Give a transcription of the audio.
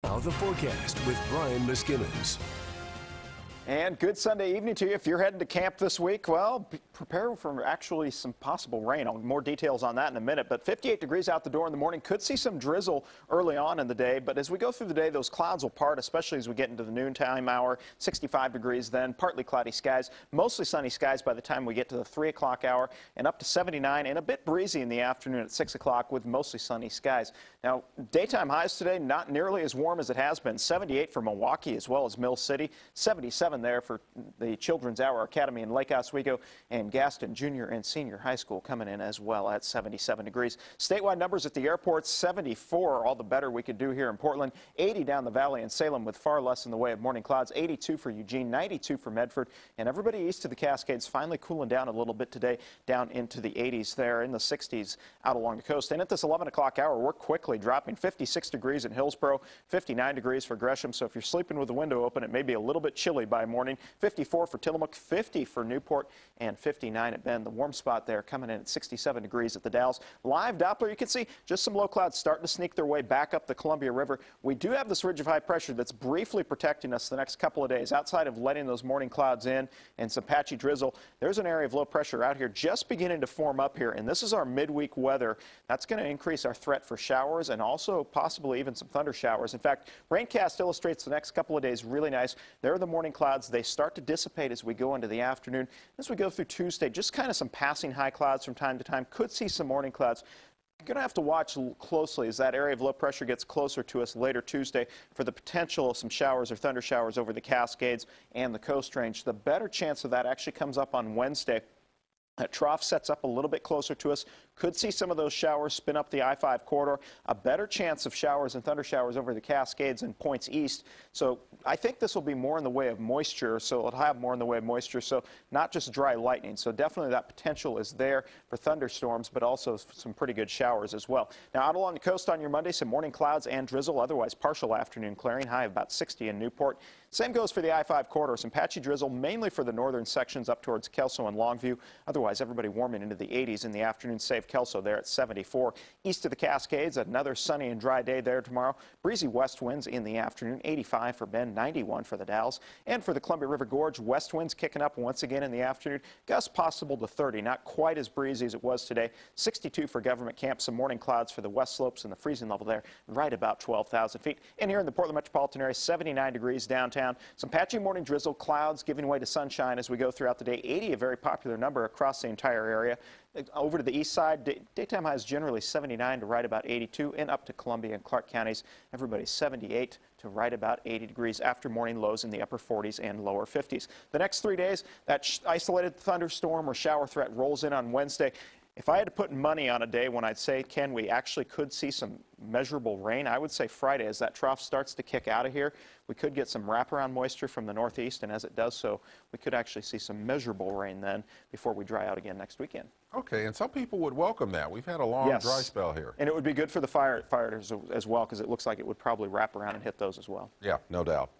Now the forecast with Brian Miskimins. And good Sunday evening to you. If you're heading to camp this week, well, prepare for actually some possible rain. More details on that in a minute. But 58 degrees out the door in the morning. Could see some drizzle early on in the day. But as we go through the day, those clouds will part, especially as we get into the noontime hour. 65 degrees then, partly cloudy skies, mostly sunny skies by the time we get to the 3 o'clock hour, and up to 79 and a bit breezy in the afternoon at 6 o'clock with mostly sunny skies. Now, daytime highs today, not nearly as warm as it has been. 78 for Milwaukee as well as Mill City, 77 there for the Children's Hour Academy in Lake Oswego, and Gaston Junior and Senior High School coming in as well at 77 degrees. Statewide numbers at the airport, 74, all the better we could do here in Portland. 80 down the valley in Salem with far less in the way of morning clouds. 82 for Eugene, 92 for Medford, and everybody east of the Cascades finally cooling down a little bit today, down into the 80s there, in the 60s out along the coast. And at this 11 o'clock hour, we're quickly dropping. 56 degrees in Hillsborough, 59 degrees for Gresham. So if you're sleeping with the window open, it may be a little bit chilly by morning. 54 for Tillamook, 50 for Newport, and 59 at Bend. The warm spot there coming in at 67 degrees at the Dalles. Live Doppler, you can see just some low clouds starting to sneak their way back up the Columbia River. We do have this ridge of high pressure that's briefly protecting us the next couple of days. Outside of letting those morning clouds in and some patchy drizzle, there's an area of low pressure out here just beginning to form up here, and this is our midweek weather. That's going to increase our threat for showers and also possibly even some thunder showers. In fact, Raincast illustrates the next couple of days really nice. There are the morning clouds. They start to dissipate as we go into the afternoon. As we go through Tuesday, just kind of some passing high clouds from time to time. Could see some morning clouds. You're going to have to watch closely as that area of low pressure gets closer to us later Tuesday for the potential of some showers or thunder showers over the Cascades and the Coast Range. The better chance of that actually comes up on Wednesday. That trough sets up a little bit closer to us. Could see some of those showers spin up the I-5 corridor. A better chance of showers and thunder showers over the Cascades and points east. So I think this will be more in the way of moisture. So it'll have more in the way of moisture. So not just dry lightning. So definitely that potential is there for thunderstorms, but also some pretty good showers as well. Now out along the coast on your Monday, some morning clouds and drizzle. Otherwise partial afternoon clearing. High of about 60 in Newport. Same goes for the I-5 corridor. Some patchy drizzle, mainly for the northern sections up towards Kelso and Longview. Otherwise, everybody warming into the 80s in the afternoon. Save Kelso there at 74. East of the Cascades, another sunny and dry day there tomorrow. Breezy west winds in the afternoon. 85 for Bend, 91 for the Dalles. And for the Columbia River Gorge, west winds kicking up once again in the afternoon. Gusts possible to 30. Not quite as breezy as it was today. 62 for Government Camp. Some morning clouds for the west slopes, and the freezing level there right about 12,000 feet. And here in the Portland metropolitan area, 79 degrees downtown. Some patchy morning drizzle, clouds giving way to sunshine as we go throughout the day. 80, a very popular number across the entire area. Over to the east side, daytime highs generally 79 to right about 82, and up to Columbia and Clark counties, everybody's 78 to right about 80 degrees after morning lows in the upper 40s and lower 50s. The next 3 days, that isolated thunderstorm or shower threat rolls in on Wednesday. If I had to put money on a day when I'd say, Ken, we actually could see some measurable rain, I would say Friday. As that trough starts to kick out of here, we could get some wraparound moisture from the northeast, and as it does so, we could actually see some measurable rain then before we dry out again next weekend. Okay, and some people would welcome that. We've had a long dry spell here. And it would be good for the firefighters as well, because it looks like it would probably wrap around and hit those as well. Yeah, no doubt.